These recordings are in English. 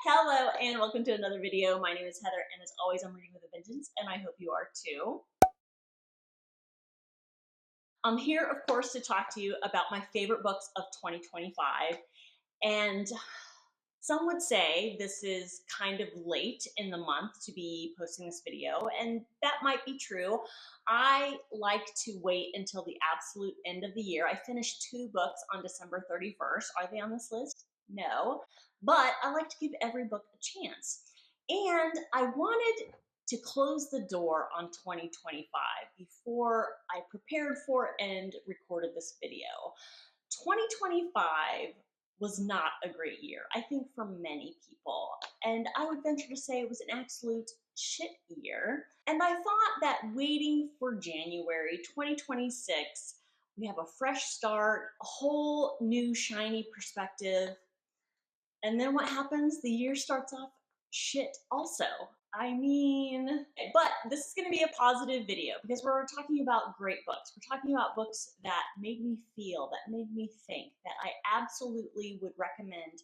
Hello and welcome to another video. My name is Heather and as always I'm reading with a vengeance and I hope you are too. I'm here of course to talk to you about my favorite books of 2025, and some would say this is kind of late in the month to be posting this video, and that might be true. I like to wait until the absolute end of the year. I finished 2 books on December 31st. Are they on this list? No, but I like to give every book a chance. And I wanted to close the door on 2025 before I prepared for and recorded this video. 2025 was not a great year, I think, for many people. And I would venture to say it was an absolute shit year. And I thought that waiting for January 2026, we have a fresh start, a whole new shiny perspective. And then what happens? The year starts off shit also. I mean, but this is going to be a positive video because we're talking about great books. We're talking about books that made me feel, that made me think, that I absolutely would recommend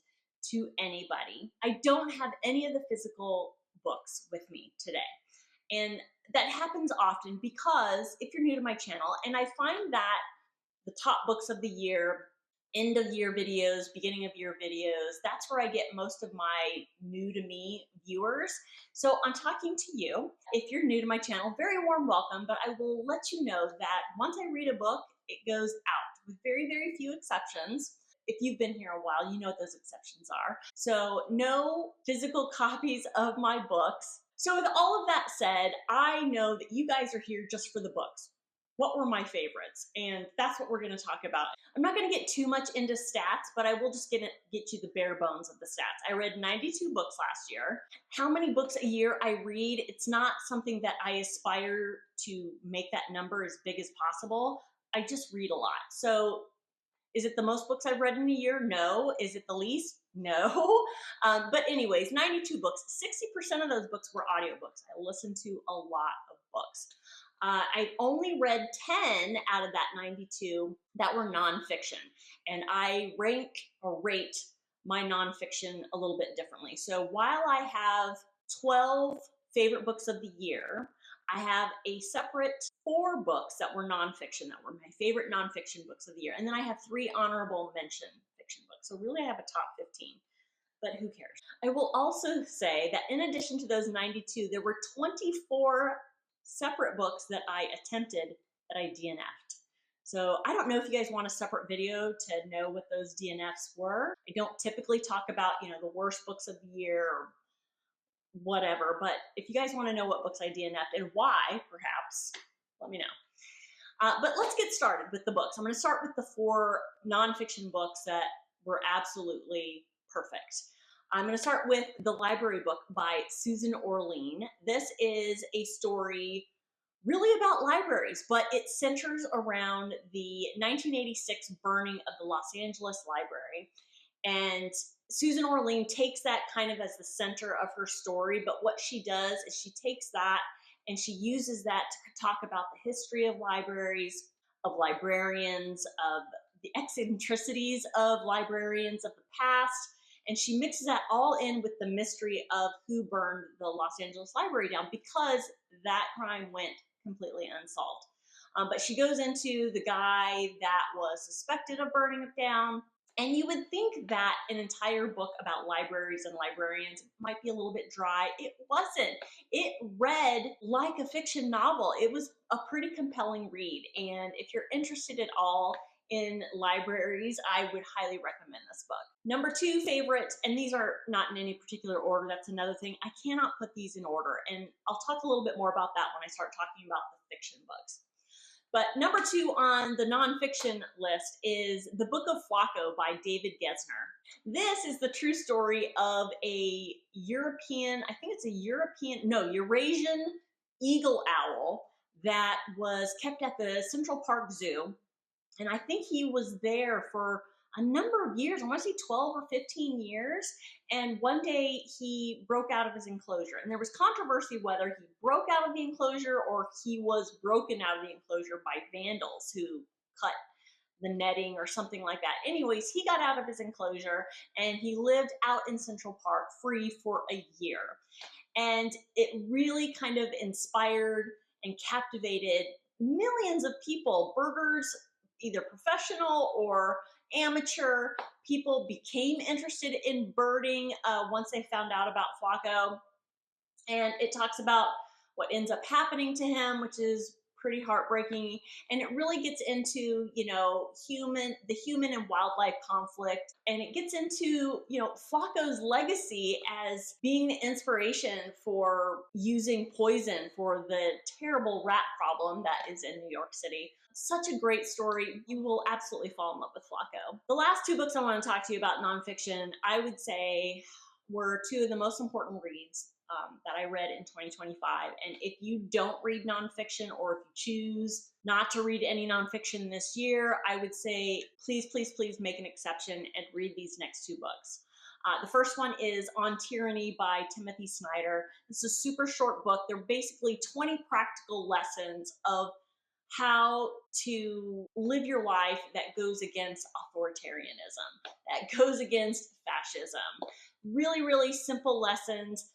to anybody. I don't have any of the physical books with me today. And that happens often because if you're new to my channel, and I find that the top books of the year, end of year videos, beginning of year videos, that's where I get most of my new to me viewers. So I'm talking to you. If you're new to my channel, very warm welcome, but I will let you know that once I read a book, it goes out with very, very few exceptions. If you've been here a while, you know what those exceptions are. So no physical copies of my books. So with all of that said, I know that you guys are here just for the books. What were my favorites? And that's what we're going to talk about. I'm not going to get too much into stats, but I will just get you the bare bones of the stats. I read 92 books last year. How many books a year I read, it's not something that I aspire to make that number as big as possible. I just read a lot. So is it the most books I've read in a year? No. Is it the least? No. But anyways, 92 books. 60% of those books were audiobooks. I listened to a lot of books. I only read 10 out of that 92 that were nonfiction. And I rank or rate my nonfiction a little bit differently. So while I have 12 favorite books of the year, I have a separate 4 books that were nonfiction, that were my favorite nonfiction books of the year. And then I have 3 honorable mention fiction books. So really I have a top 15. But who cares? I will also say that in addition to those 92, there were 24 separate books that I attempted that I DNF'd. So I don't know if you guys want a separate video to know what those DNFs were. I don't typically talk about, the worst books of the year or whatever, but if you guys want to know what books I DNF'd and why, perhaps, let me know. But let's get started with the books. I'm going to start with the 4 nonfiction books that were absolutely perfect. I'm going to start with The Library Book by Susan Orlean. This is a story really about libraries, but it centers around the 1986 burning of the Los Angeles Library. And Susan Orlean takes that kind of as the center of her story, but what she does is she takes that and she uses that to talk about the history of libraries, of librarians, of the eccentricities of librarians of the past. And she mixes that all in with the mystery of who burned the Los Angeles Library down, because that crime went completely unsolved. But she goes into the guy that was suspected of burning it down. And you would think that an entire book about libraries and librarians might be a little bit dry. It wasn't. It read like a fiction novel. It was a pretty compelling read. And if you're interested at all in libraries, I would highly recommend this book. Number 2 favorite, and these are not in any particular order, that's another thing. I cannot put these in order, and I'll talk a little bit more about that when I start talking about the fiction books. But number 2 on the nonfiction list is The Book of Flaco by David Gesner. This is the true story of a Eurasian eagle owl that was kept at the Central Park Zoo. And I think he was there for a number of years. I want to say 12 or 15 years. And one day he broke out of his enclosure. And there was controversy whether he broke out of the enclosure or he was broken out of the enclosure by vandals who cut the netting or something like that. Anyways, he got out of his enclosure and he lived out in Central Park free for a year. And it really kind of inspired and captivated millions of people. Birders, either professional or amateur, people became interested in birding once they found out about Flaco. And it talks about what ends up happening to him, which is pretty heartbreaking. And it really gets into, the human and wildlife conflict. And it gets into, Flaco's legacy as being the inspiration for using poison for the terrible rat problem that is in New York City. Such a great story. You will absolutely fall in love with Flaco. The last two books I want to talk to you about nonfiction, I would say, were two of the most important reads that I read in 2025. And if you don't read nonfiction, or if you choose not to read any nonfiction this year, I would say please, please, please make an exception and read these next two books. The first one is On Tyranny by Timothy Snyder. It's a super short book. They're basically 20 practical lessons of how to live your life that goes against authoritarianism, that goes against fascism. Really, really simple lessons,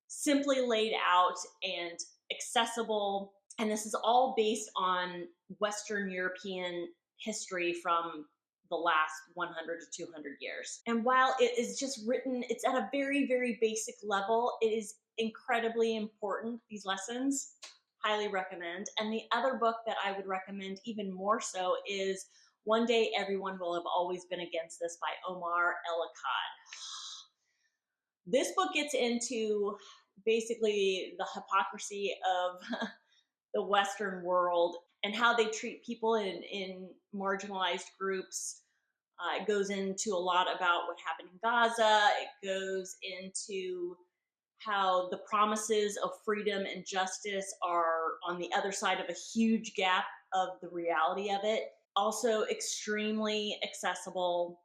simply laid out and accessible. And this is all based on Western European history from the last 100 to 200 years. And while it is just written, it's at a very, very basic level, it is incredibly important, these lessons. Highly recommend. And the other book that I would recommend even more so is One Day Everyone Will Have Always Been Against This by Omar El-Akkad. This book gets into basically the hypocrisy of the Western world and how they treat people in marginalized groups. It goes into a lot about what happened in Gaza. It goes into how the promises of freedom and justice are on the other side of a huge gap of the reality of it. Also extremely accessible,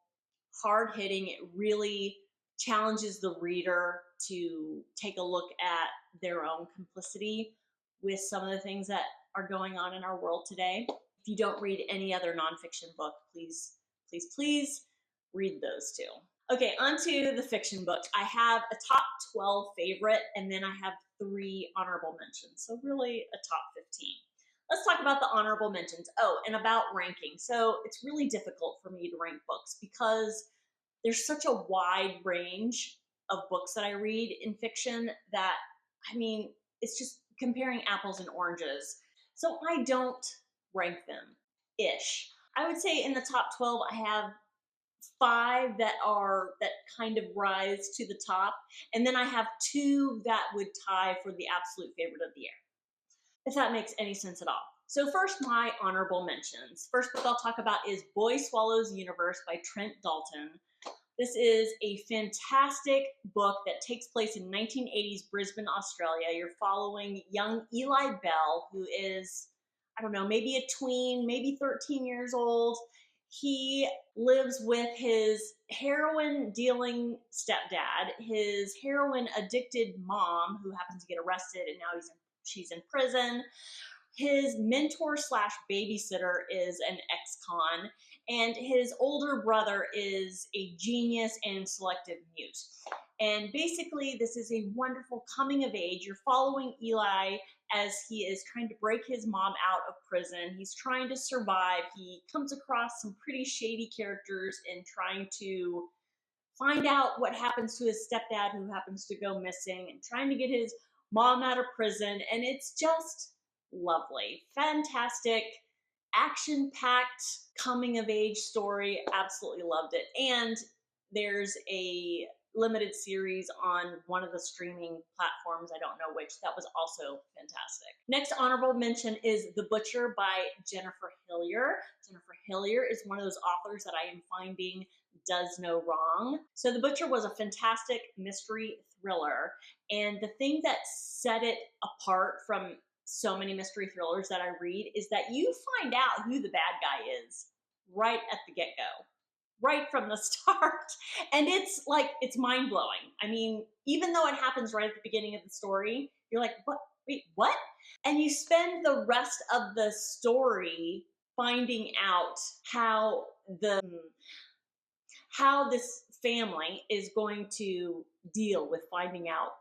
hard-hitting. It really challenges the reader to take a look at their own complicity with some of the things that are going on in our world today. If you don't read any other nonfiction book, please, please, please read those two. Okay, on to the fiction books. I have a top 12 favorite, and then I have 3 honorable mentions. So really a top 15. Let's talk about the honorable mentions. Oh, and about ranking. So it's really difficult for me to rank books because there's such a wide range of books that I read in fiction that, it's just comparing apples and oranges. So I don't rank them, ish. I would say in the top 12, I have 5 that kind of rise to the top. And then I have 2 that would tie for the absolute favorite of the year, if that makes any sense at all. So first, my honorable mentions. First book I'll talk about is Boy Swallows Universe by Trent Dalton. This is a fantastic book that takes place in 1980s Brisbane, Australia. You're following young Eli Bell, who is, maybe a tween, maybe 13 years old. He lives with his heroin-dealing stepdad, his heroin-addicted mom, who happens to get arrested, and now she's in prison. His mentor slash babysitter is an ex-con, and his older brother is a genius and selective mute. And basically, this is a wonderful coming of age. You're following Eli as he is trying to break his mom out of prison. He's trying to survive. He comes across some pretty shady characters in trying to find out what happens to his stepdad, who happens to go missing, and trying to get his mom out of prison. And it's just lovely, fantastic, action-packed coming-of-age story. Absolutely loved it. And there's a limited series on one of the streaming platforms, I don't know which, that was also fantastic. Next honorable mention is The Butcher by Jennifer Hillier. Jennifer Hillier is one of those authors that I am finding does no wrong. So The Butcher was a fantastic mystery thriller, and the thing that set it apart from so many mystery thrillers that I read is that you find out who the bad guy is right at the get-go, right from the start. And it's mind-blowing. Even though it happens right at the beginning of the story, you're like, what? Wait, what? And you spend the rest of the story finding out how this family is going to deal with finding out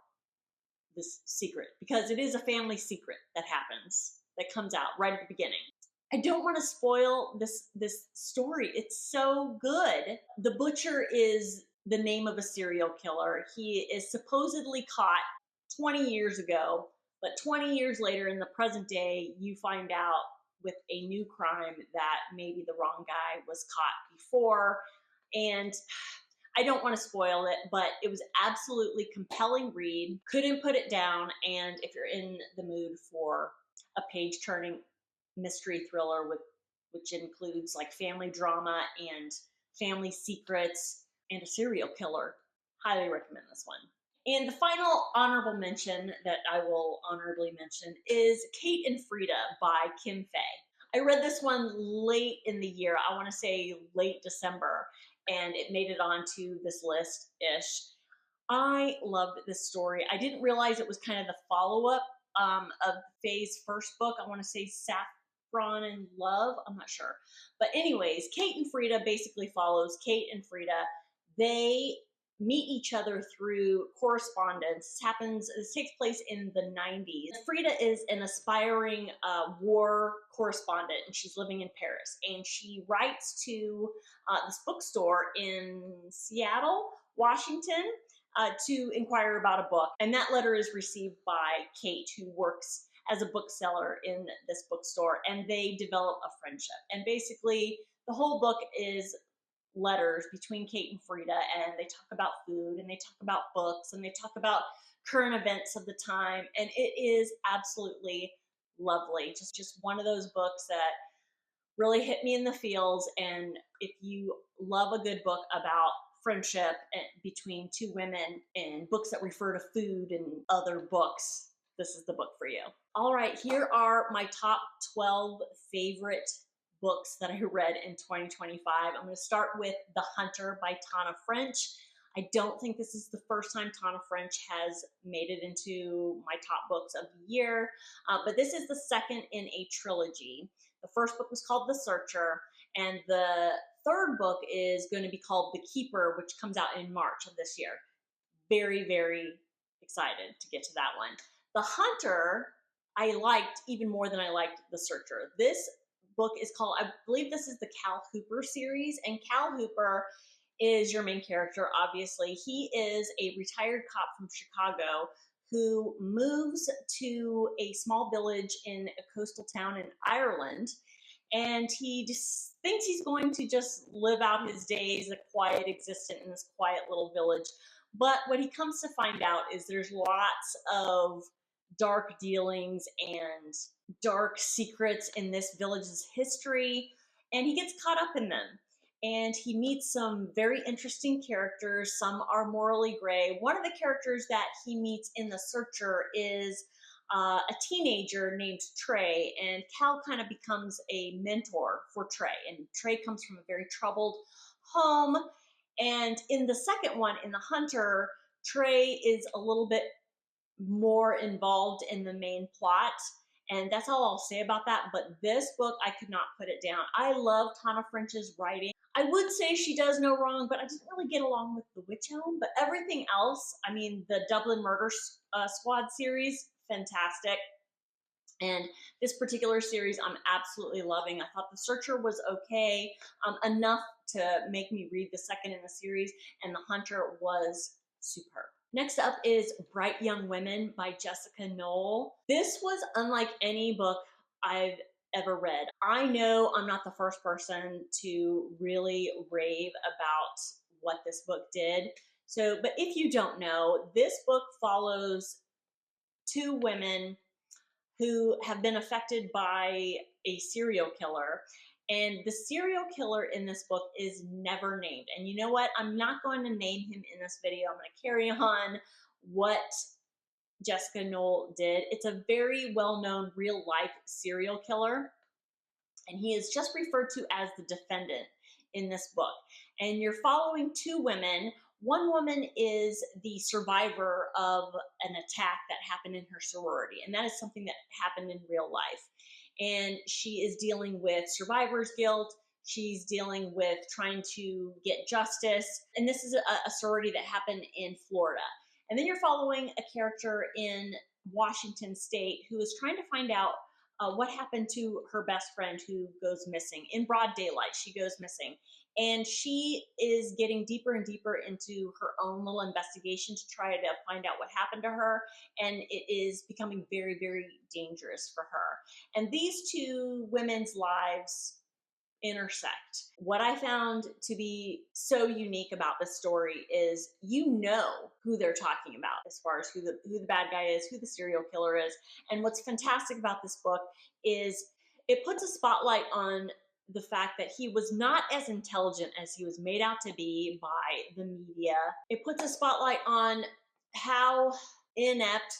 this secret, because it is a family secret that comes out right at the beginning. I don't want to spoil this story. It's so good. The butcher is the name of a serial killer. He is supposedly caught 20 years ago, but 20 years later in the present day, you find out with a new crime that maybe the wrong guy was caught before. And I don't want to spoil it, but it was absolutely compelling read. Couldn't put it down. And if you're in the mood for a page-turning mystery thriller which includes like family drama and family secrets and a serial killer, highly recommend this one. And the final honorable mention that I will honorably mention is Kate and Frida by Kim Fay. I read this one late in the year. I want to say late December, and it made it onto this list-ish. I loved this story. I didn't realize it was kind of the follow-up of Faye's first book. I want to say Saffron and Love. I'm not sure. But anyways, Kate and Frida basically follows Kate and Frida. They meet each other through correspondence. This takes place in the 90s. Frida is an aspiring war correspondent, and she's living in Paris. And she writes to this bookstore in Seattle, Washington, to inquire about a book. And that letter is received by Kate, who works as a bookseller in this bookstore, and they develop a friendship. And basically, the whole book is letters between Kate and Frida, and they talk about food, and they talk about books, and they talk about current events of the time, and it is absolutely lovely. Just one of those books that really hit me in the feels. And if you love a good book about friendship between two women and books that refer to food and other books, this is the book for you. All right, here are my top 12 favorite books that I read in 2025. I'm going to start with The Hunter by Tana French. I don't think this is the first time Tana French has made it into my top books of the year, but this is the second in a trilogy. The first book was called The Searcher, and the third book is going to be called The Keeper, which comes out in March of this year. Very, very excited to get to that one. The Hunter, I liked even more than I liked The Searcher. This book is called, I believe this is the Cal Hooper series, and Cal Hooper is your main character, obviously. He is a retired cop from Chicago who moves to a small village in a coastal town in Ireland, and he just thinks he's going to just live out his days, a quiet existence in this quiet little village. But what he comes to find out is there's lots of dark dealings and dark secrets in this village's history, and he gets caught up in them. And he meets some very interesting characters. Some are morally gray. One of the characters that he meets in The Searcher is a teenager named Trey, and Cal kind of becomes a mentor for Trey. And Trey comes from a very troubled home. And in the second one, in The Hunter, Trey is a little bit more involved in the main plot. And that's all I'll say about that. But this book, I could not put it down. I love Tana French's writing. I would say she does no wrong, but I didn't really get along with The Witch Elm. But everything else, I mean, the Dublin Murder Squad series, fantastic. And this particular series, I'm absolutely loving. I thought The Searcher was okay, enough to make me read the second in the series, and The Hunter was superb. Next up is Bright Young Women by Jessica Knoll. This was unlike any book I've ever read. I know I'm not the first person to really rave about what this book did. But if you don't know, this book follows two women who have been affected by a serial killer. And the serial killer in this book is never named. And you know what? I'm not going to name him in this video. I'm going to carry on what Jessica Knoll did. It's a very well-known real-life serial killer, and he is just referred to as the defendant in this book. And you're following two women. One woman is the survivor of an attack that happened in her sorority, and that is something that happened in real life. and she is dealing with survivor's guilt. She's dealing with trying to get justice. And this is a sorority that happened in Florida. And then you're following a character in Washington State who is trying to find out what happened to her best friend who goes missing. In broad daylight, she goes missing. And she is getting deeper and deeper into her own little investigation to try to find out what happened to her. And it is becoming very, very dangerous for her. And these two women's lives intersect. What I found to be so unique about this story is you know who they're talking about as far as who the bad guy is, who the serial killer is. And what's fantastic about this book is it puts a spotlight on the fact that he was not as intelligent as he was made out to be by the media. It puts a spotlight on how inept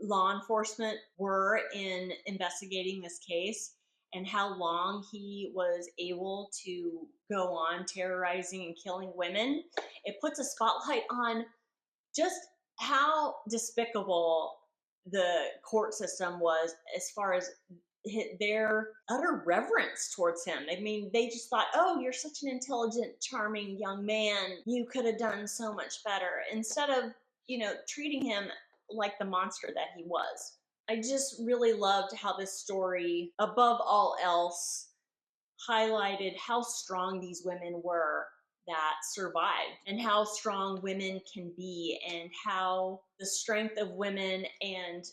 law enforcement were in investigating this case, and how long he was able to go on terrorizing and killing women. It puts a spotlight on just how despicable the court system was as far as their utter reverence towards him. I mean, they just thought, oh, you're such an intelligent, charming young man. You could have done so much better, instead of, treating him like the monster that he was. I just really loved how this story, above all else, highlighted how strong these women were that survived, and how strong women can be, and how the strength of women and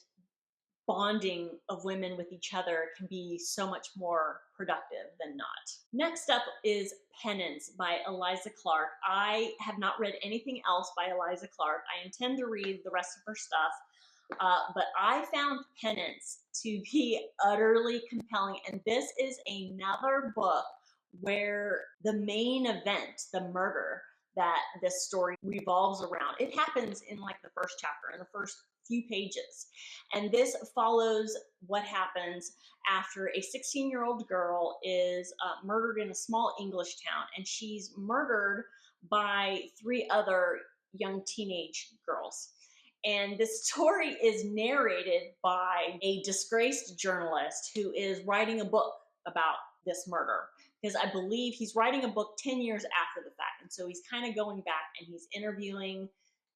bonding of women with each other can be so much more productive than not. Next up is Penance by Eliza Clark. I have not read anything else by Eliza Clark. I intend to read the rest of her stuff. But I found Penance to be utterly compelling. And this is another book where the main event, the murder that this story revolves around, it happens in like the first chapter, in the first few pages. And this follows what happens after a 16-year-old girl is murdered in a small English town. And she's murdered by 3 other young teenage girls. And this story is narrated by a disgraced journalist who is writing a book about this murder, because I believe he's writing a book 10 years after the fact. And so he's kind of going back and he's interviewing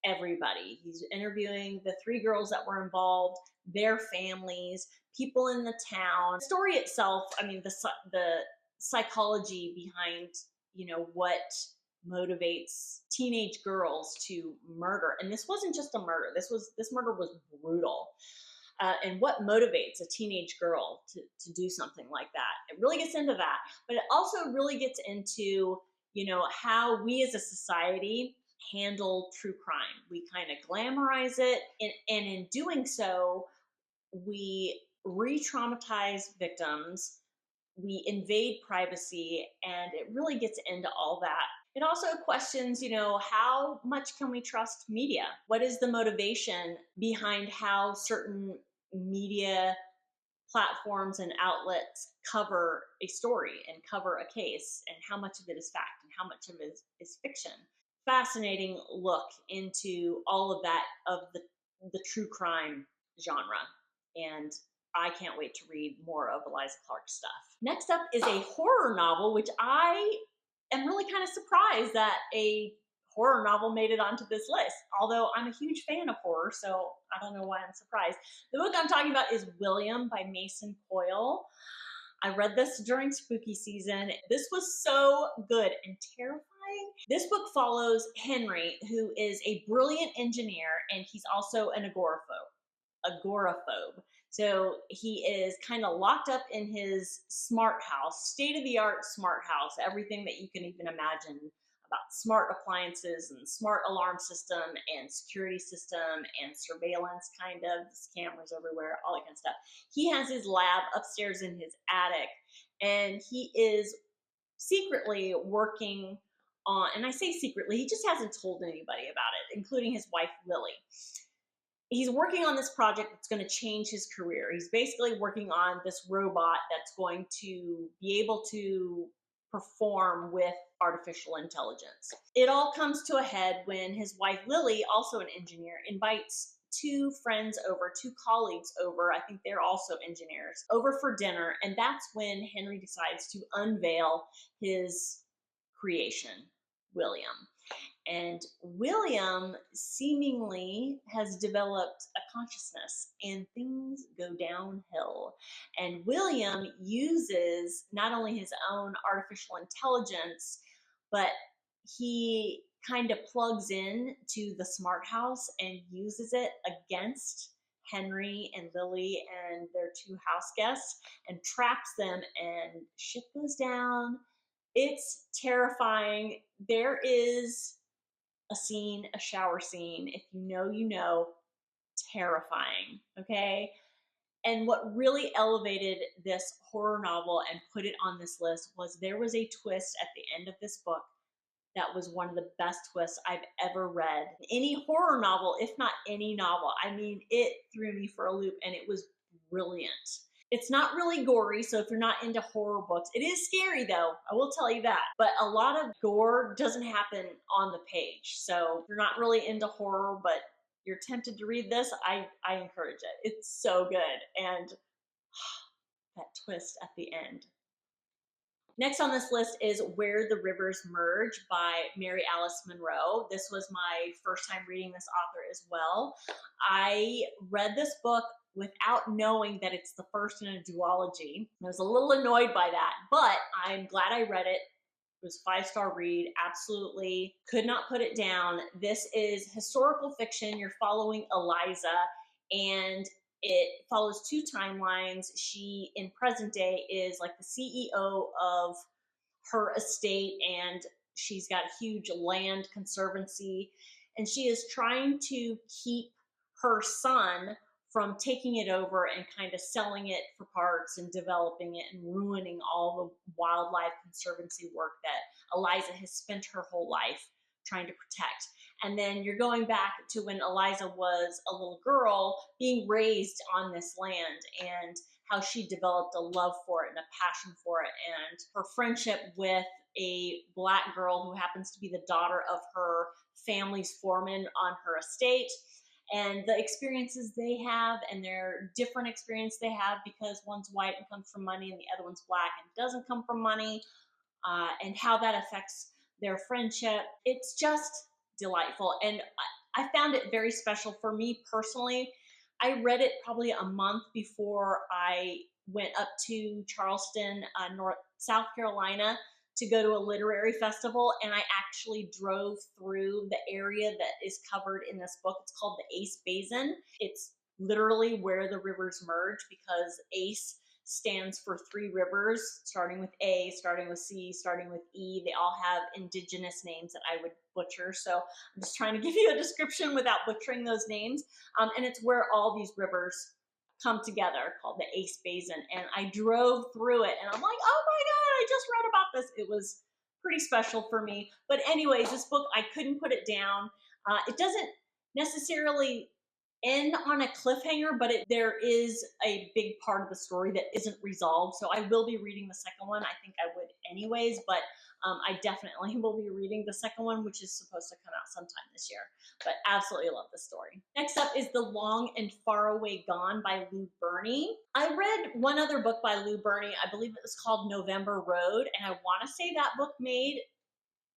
everybody. He's interviewing the 3 girls that were involved, their families, people in the town. The story itself, I mean, the psychology behind, what motivates teenage girls to murder. And this wasn't just a murder. This murder was brutal. And what motivates a teenage girl to do something like that? It really gets into that, but it also really gets into, how we as a society handle true crime. We kind of glamorize it, and in doing so, we re-traumatize victims, we invade privacy, and it really gets into all that. It also questions, how much can we trust media? What is the motivation behind how certain media platforms and outlets cover a story and cover a case, and how much of it is fact and how much of it is fiction? Fascinating look into all of that, of the true crime genre. And I can't wait to read more of Eliza Clark's stuff. Next up is a horror novel, which I am really kind of surprised that a horror novel made it onto this list, although I'm a huge fan of horror, so I don't know why I'm surprised. The book I'm talking about is William by Mason Coyle. I read this during spooky season. This was so good and terrifying. This book follows Henry, who is a brilliant engineer, and he's also an agoraphobe. So he is kind of locked up in his smart house, state-of-the-art smart house, everything that you can even imagine about smart appliances and smart alarm system and security system and surveillance, kind of, there's cameras everywhere, all that kind of stuff. He has his lab upstairs in his attic, and he is secretly working on, and I say secretly, he just hasn't told anybody about it, including his wife, Lily. He's working on this project that's going to change his career. He's basically working on this robot that's going to be able to perform with artificial intelligence. It all comes to a head when his wife, Lily, also an engineer, invites two friends over, two colleagues over. I think they're also engineers, over for dinner. And that's when Henry decides to unveil his creation, William. And William seemingly has developed a consciousness and things go downhill. And William uses not only his own artificial intelligence, but he kind of plugs in to the smart house and uses it against Henry and Lily and their two house guests and traps them, and shit goes down. It's terrifying. There is a scene, a shower scene, if you know, you know, terrifying, okay? And what really elevated this horror novel and put it on this list was there was a twist at the end of this book that was one of the best twists I've ever read. Any horror novel, if not any novel. I mean, it threw me for a loop and it was brilliant. It's not really gory, so if you're not into horror books, it is scary though, I will tell you that. But a lot of gore doesn't happen on the page. So if you're not really into horror, but you're tempted to read this, I encourage it. It's so good. And that twist at the end. Next on this list is Where the Rivers Merge by Mary Alice Monroe. This was my first time reading this author as well. I read this book without knowing that it's the first in a duology. I was a little annoyed by that, but I'm glad I read it. It was a 5-star read. Absolutely could not put it down. This is historical fiction. You're following Eliza, and it follows two timelines. She, in present day, is like the CEO of her estate, and she's got a huge land conservancy, and she is trying to keep her son from taking it over and kind of selling it for parts and developing it and ruining all the wildlife conservancy work that Eliza has spent her whole life trying to protect. And then you're going back to when Eliza was a little girl being raised on this land and how she developed a love for it and a passion for it, and her friendship with a Black girl who happens to be the daughter of her family's foreman on her estate, and the experiences they have and their different experience they have because one's white and comes from money and the other one's Black and doesn't come from money, and how that affects their friendship. It's just delightful, and I found it very special for me personally. I read it probably a month before I went up to Charleston, South Carolina, to go to a literary festival, and I actually drove through the area that is covered in this book. It's called the Ace Basin. It's literally where the rivers merge, because Ace stands for 3 rivers, starting with A, starting with C, starting with E. They all have indigenous names that I would butcher, so I'm just trying to give you a description without butchering those names. And it's where all these rivers come together, called the Ace Basin. And I drove through it, and I'm like, oh my God, I just read about this. It was pretty special for me. But anyways, this book, I couldn't put it down. It doesn't necessarily end on a cliffhanger, but there is a big part of the story that isn't resolved. So I will be reading the second one. I think I would anyways, but I definitely will be reading the second one, which is supposed to come out sometime this year. But absolutely love this story. Next up is The Long and Faraway Gone by Lou Berney. I read one other book by Lou Berney. I believe it was called November Road, and I want to say that book made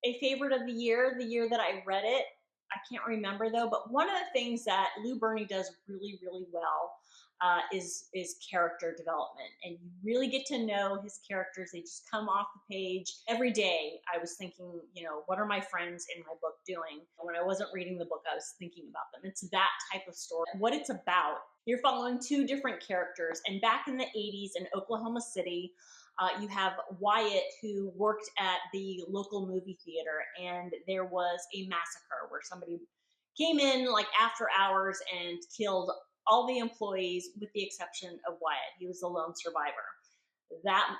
a favorite of the year that I read it. I can't remember though, but one of the things that Lou Berney does really, really well is character development, and you really get to know his characters. They just come off the page. Every day I was thinking, what are my friends in my book doing? When I wasn't reading the book, I was thinking about them. It's that type of story. What it's about, you're following 2 different characters, and back in the 80s in Oklahoma City, you have Wyatt, who worked at the local movie theater, and there was a massacre where somebody came in like after hours and killed all the employees with the exception of Wyatt. He was the lone survivor. That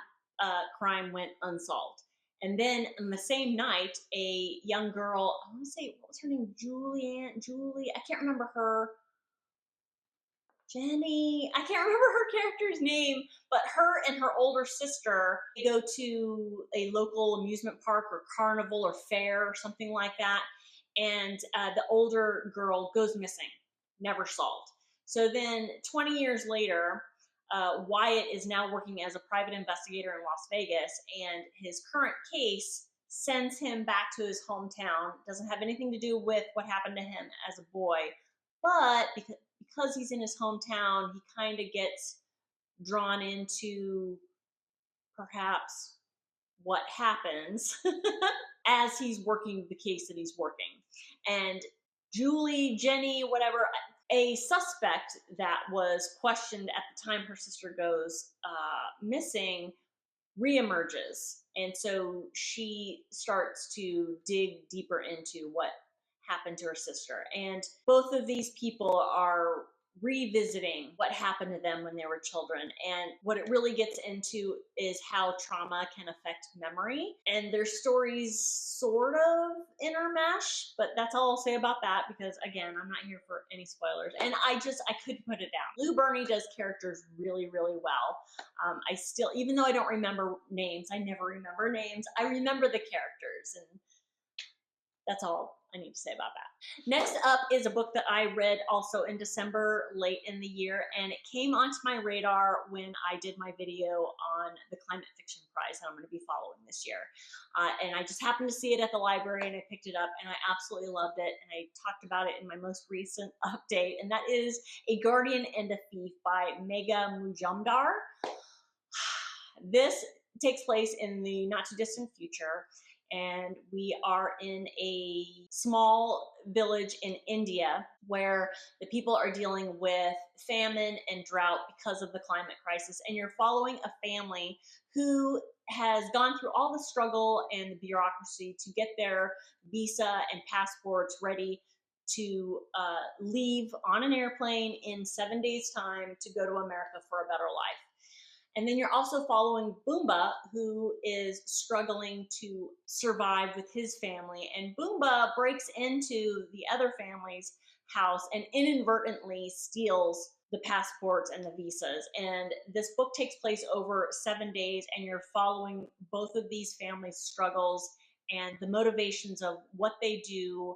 crime went unsolved. And then on the same night, a young girl, I want to say, what was her name? Julie, I can't remember her. Jenny, I can't remember her character's name, but her and her older sister, they go to a local amusement park or carnival or fair or something like that, and the older girl goes missing. never solved. So then 20 years later, Wyatt is now working as a private investigator in Las Vegas, and his current case sends him back to his hometown. Doesn't have anything to do with what happened to him as a boy, but because he's in his hometown, he kind of gets drawn into perhaps what happens as he's working the case that he's working. And Jenny, whatever, a suspect that was questioned at the time her sister goes missing, reemerges. And so she starts to dig deeper into what happened to her sister. And both of these people are revisiting what happened to them when they were children. And what it really gets into is how trauma can affect memory. And their stories sort of intermesh, but that's all I'll say about that, because again, I'm not here for any spoilers. And I couldn't put it down. Lou Burney does characters really, really well. I still, even though I don't remember names, I never remember names, I remember the characters, and that's all I need to say about that. Next up is a book that I read also in December, late in the year, and it came onto my radar when I did my video on the Climate Fiction Prize that I'm going to be following this year. And I just happened to see it at the library, and I picked it up, and I absolutely loved it, and I talked about it in my most recent update, and that is A Guardian and a Thief by Megha Mujumdar. This takes place in the not too distant future, and we are in a small village in India where the people are dealing with famine and drought because of the climate crisis. And you're following a family who has gone through all the struggle and the bureaucracy to get their visa and passports ready to leave on an airplane in 7 days' time to go to America for a better life. And then you're also following Boomba, who is struggling to survive with his family. And Boomba breaks into the other family's house and inadvertently steals the passports and the visas. And this book takes place over 7 days, and you're following both of these families' struggles and the motivations of what they do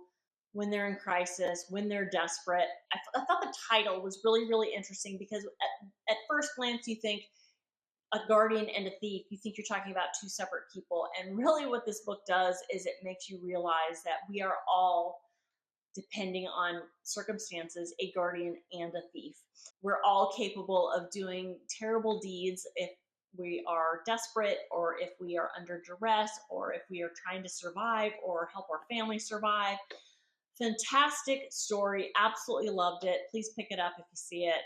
when they're in crisis, when they're desperate. I thought the title was really, really interesting because at first glance you think, a guardian and a thief, you think you're talking about two separate people. And really what this book does is it makes you realize that we are all, depending on circumstances, a guardian and a thief. We're all capable of doing terrible deeds if we are desperate, or if we are under duress, or if we are trying to survive or help our family survive. Fantastic story. Absolutely loved it. Please pick it up if you see it.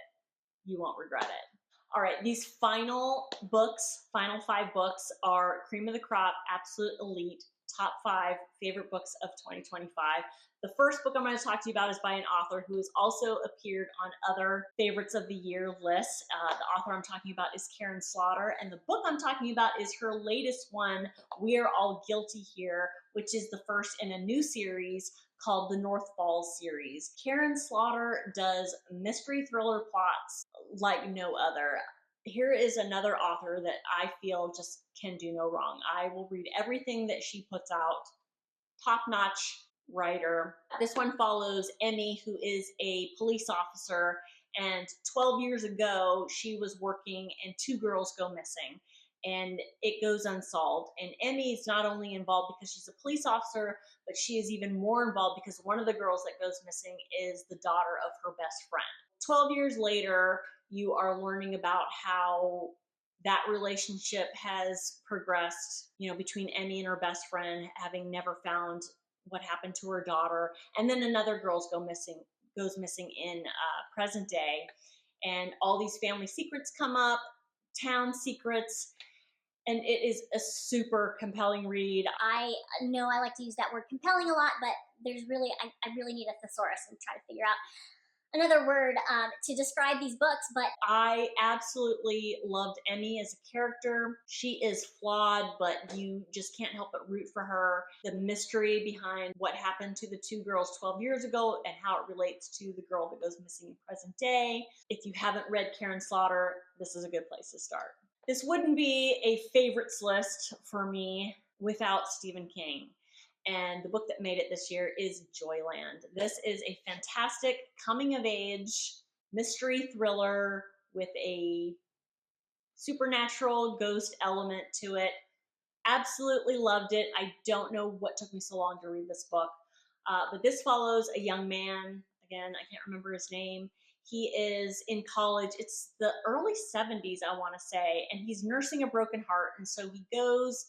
You won't regret it. All right, these final 5 books are cream of the crop, absolute elite, top 5 favorite books of 2025. The first book I'm going to talk to you about is by an author who has also appeared on other favorites of the year lists. The author I'm talking about is Karen Slaughter, and the book I'm talking about is her latest one, We Are All Guilty Here, which is the first in a new series called the North Falls series. Karen Slaughter does mystery thriller plots like no other. Here is another author that I feel just can do no wrong. I will read everything that she puts out. Top-notch writer. This one follows Emmy, who is a police officer, and 12 years ago she was working and 2 girls go missing, and it goes unsolved. And Emmy is not only involved because she's a police officer, but she is even more involved because one of the girls that goes missing is the daughter of her best friend. 12 years later, you are learning about how that relationship has progressed, between Emmy and her best friend, having never found what happened to her daughter. And then another girl goes missing in present day. And all these family secrets come up, town secrets, and it is a super compelling read. I know I like to use that word compelling a lot, but there's really, I really need a thesaurus and try to figure out another word to describe these books. But I absolutely loved Emmy as a character. She is flawed, but you just can't help but root for her. The mystery behind what happened to the 2 girls 12 years ago and how it relates to the girl that goes missing in present day. If you haven't read Karen Slaughter, this is a good place to start. This wouldn't be a favorites list for me without Stephen King. And the book that made it this year is Joyland. This is a fantastic coming of age mystery thriller with a supernatural ghost element to it. Absolutely loved it. I don't know what took me so long to read this book, but this follows a young man. Again, I can't remember his name. He is in college. It's the early 70s, I want to say, and he's nursing a broken heart. And so he goes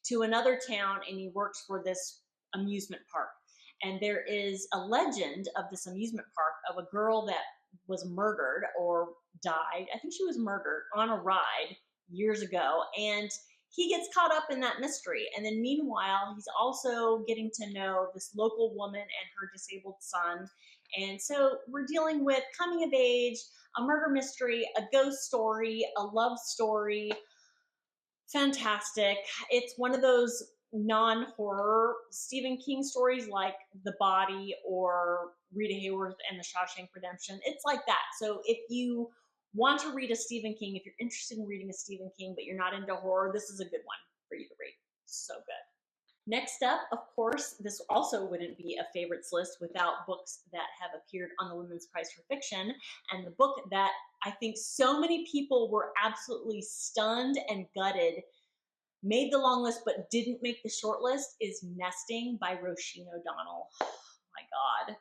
to another town and he works for this amusement park. And there is a legend of this amusement park of a girl that was murdered or died. I think she was murdered on a ride years ago. And he gets caught up in that mystery. And then meanwhile, he's also getting to know this local woman and her disabled son. And so we're dealing with coming of age, a murder mystery, a ghost story, a love story. Fantastic. It's one of those non-horror Stephen King stories like The Body or Rita Hayworth and The Shawshank Redemption. It's like that. So if you want to read a Stephen King, if you're interested in reading a Stephen King, but you're not into horror, this is a good one for you to read. So good. Next up, of course, this also wouldn't be a favorites list without books that have appeared on the Women's Prize for Fiction. And the book that I think so many people were absolutely stunned and gutted made the long list but didn't make the short list is Nesting by Roisin O'Donnell. Oh my God.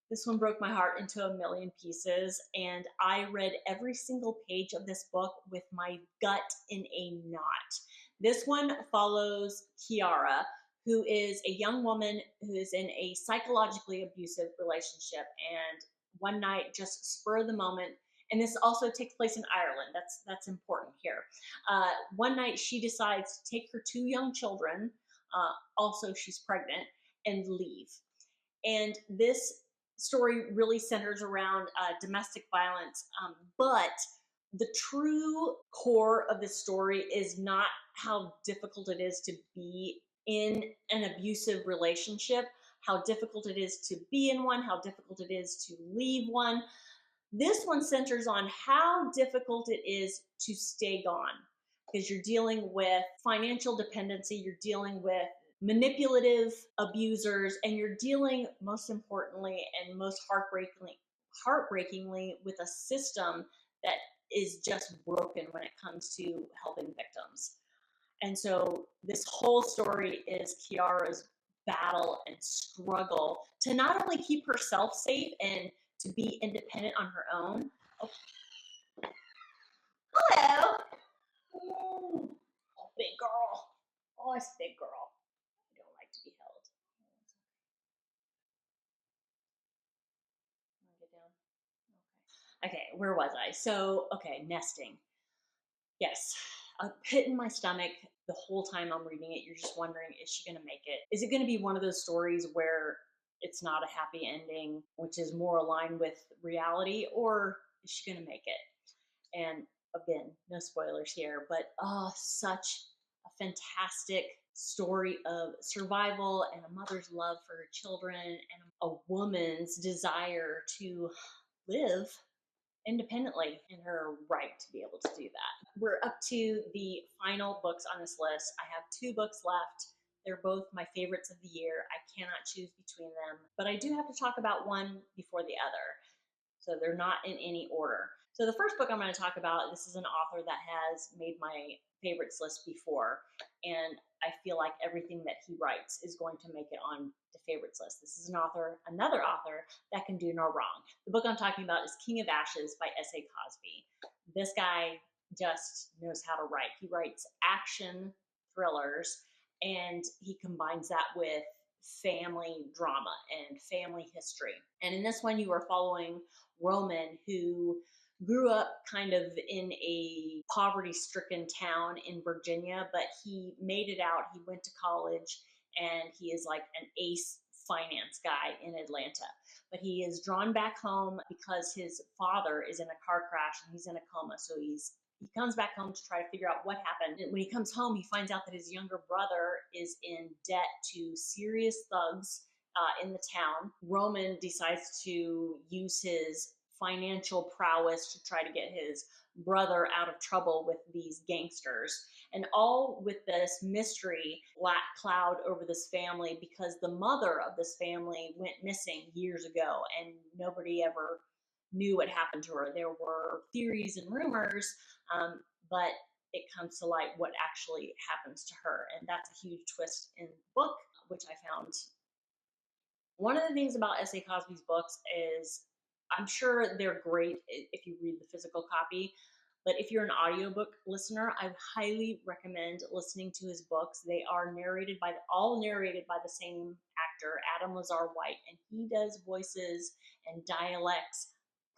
This one broke my heart into a million pieces, and I read every single page of this book with my gut in a knot. This one follows Kiara, who is a young woman who is in a psychologically abusive relationship, and one night, just spur of the moment, and this also takes place in Ireland. That's important here. One night, she decides to take her two young children, also she's pregnant, and leave. And this story really centers around domestic violence, but the true core of the story is not how difficult it is to be in an abusive relationship, how difficult it is to be in one, how difficult it is to leave one. This one centers on how difficult it is to stay gone, because you're dealing with financial dependency, you're dealing with manipulative abusers, and you're dealing, most importantly and most heartbreakingly, with a system that is just broken when it comes to helping victims. And so this whole story is Kiara's battle and struggle to not only keep herself safe and to be independent on her own. Oh. Hello. Oh, big girl. Oh, it's a big girl. I don't like to be held. Get down. Okay, where was I? So, okay, nesting. Yes, a pit in my stomach the whole time I'm reading it. You're just wondering, is she going to make it? Is it going to be one of those stories where it's not a happy ending, which is more aligned with reality, or is she going to make it? And again, no spoilers here, but such a fantastic story of survival and a mother's love for her children and a woman's desire to live independently in her right to be able to do that. We're up to the final books on this list. I have two books left. They're both my favorites of the year. I cannot choose between them, but I do have to talk about one before the other. So they're not in any order. So the first book I'm going to talk about, this is an author that has made my favorites list before, and I feel like everything that he writes is going to make it on the favorites list. This is another author that can do no wrong. The book I'm talking about is King of Ashes by S.A. Cosby. This guy just knows how to write. He writes action thrillers, and he combines that with family drama and family history. And in this one, you are following Roman, who grew up kind of in a poverty-stricken town in Virginia, but he made it out. He went to college, and he is like an ace finance guy in Atlanta. But he is drawn back home because his father is in a car crash and he's in a coma. So he comes back home to try to figure out what happened. And when he comes home, he finds out that his younger brother is in debt to serious thugs in the town. Roman decides to use his financial prowess to try to get his brother out of trouble with these gangsters. And all with this mystery black cloud over this family because the mother of this family went missing years ago and nobody ever knew what happened to her. There were theories and rumors, but it comes to light what actually happens to her. And that's a huge twist in the book, which I found. One of the things about S.A. Cosby's books is I'm sure they're great if you read the physical copy, but if you're an audiobook listener, I highly recommend listening to his books. They are all narrated by the same actor, Adam Lazar White, and he does voices and dialects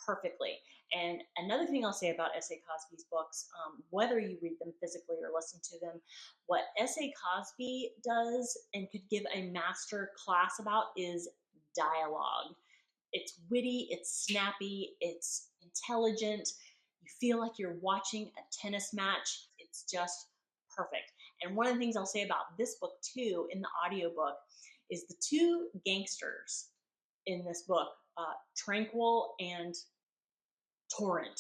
perfectly. And another thing I'll say about S.A. Cosby's books, whether you read them physically or listen to them, what S.A. Cosby does and could give a master class about is dialogue. It's witty, it's snappy, it's intelligent. You feel like you're watching a tennis match. It's just perfect. And one of the things I'll say about this book too in the audiobook is the two gangsters in this book, Tranquil and Torrent.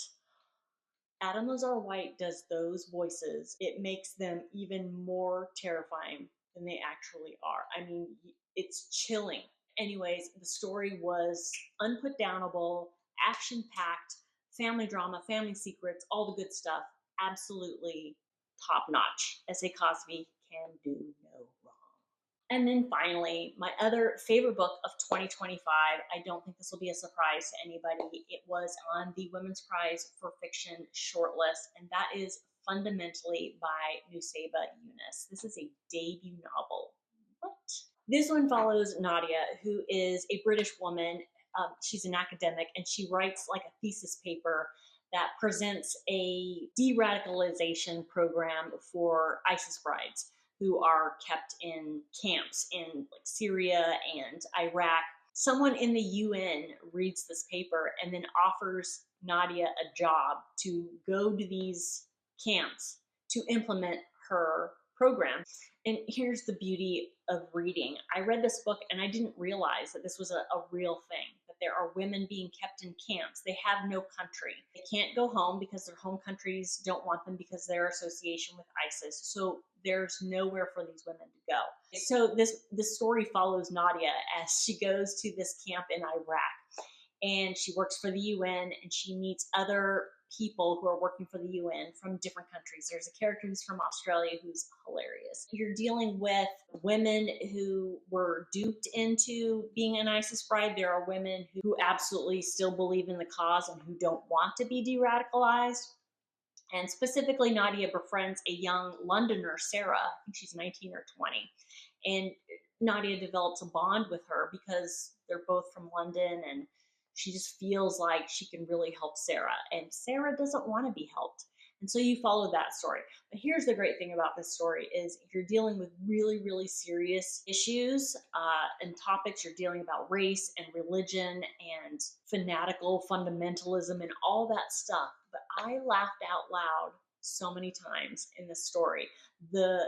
Adam Lazar White does those voices. It makes them even more terrifying than they actually are. I mean, it's chilling. Anyways, the story was unputdownable, action packed, family drama, family secrets, all the good stuff. Absolutely top notch. S.A. Cosby can do no wrong. And then finally, my other favorite book of 2025, I don't think this will be a surprise to anybody. It was on the Women's Prize for Fiction shortlist, and that is Fundamentally by Nusseibeh Yunus. This is a debut novel. What? This one follows Nadia, who is a British woman. She's an academic, and she writes like a thesis paper that presents a de-radicalization program for ISIS brides who are kept in camps in like Syria and Iraq. Someone in the UN reads this paper and then offers Nadia a job to go to these camps to implement her program. And here's the beauty of reading. I read this book and I didn't realize that this was a real thing, that there are women being kept in camps. They have no country. They can't go home because their home countries don't want them because of their association with ISIS. So there's nowhere for these women to go. So this story follows Nadia as she goes to this camp in Iraq, and she works for the UN, and she meets other people who are working for the UN from different countries. There's a character who's from Australia who's hilarious. You're dealing with women who were duped into being an ISIS bride. There are women who absolutely still believe in the cause and who don't want to be de-radicalized. And specifically, Nadia befriends a young Londoner, Sarah. I think she's 19 or 20. And Nadia develops a bond with her because they're both from London, and she just feels like she can really help Sarah. And Sarah doesn't want to be helped. And so you follow that story. But here's the great thing about this story is you're dealing with really, really serious issues and topics. You're dealing about race and religion and fanatical fundamentalism and all that stuff. But I laughed out loud so many times in this story. The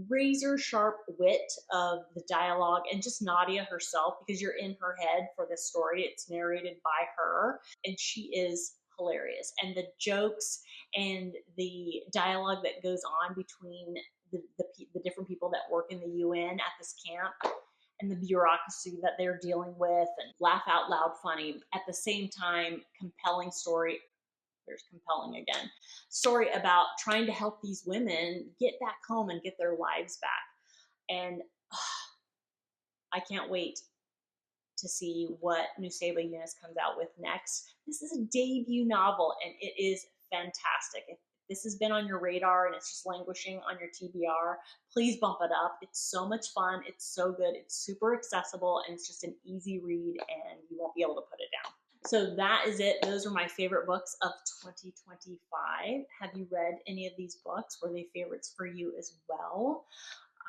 razor sharp wit of the dialogue and just Nadia herself, because you're in her head for this story. It's narrated by her, and she is hilarious. And the jokes and the dialogue that goes on between the different people that work in the UN at this camp and the bureaucracy that they're dealing with, and laugh out loud funny at the same time. Compelling story. There's compelling again. Story about trying to help these women get back home and get their lives back. And I can't wait to see what Nusseibeh Yunus comes out with next. This is a debut novel, and it is fantastic. If this has been on your radar and it's just languishing on your TBR, please bump it up. It's so much fun. It's so good. It's super accessible, and it's just an easy read, and you won't be able to put it down. So that is it. Those are my favorite books of 2025. Have you read any of these books? Were they favorites for you as well?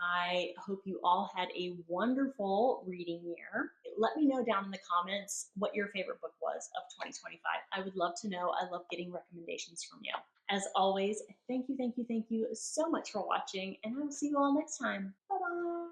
I hope you all had a wonderful reading year. Let me know down in the comments what your favorite book was of 2025. I would love to know. I love getting recommendations from you. As always, thank you so much for watching, and I will see you all next time. Bye-bye.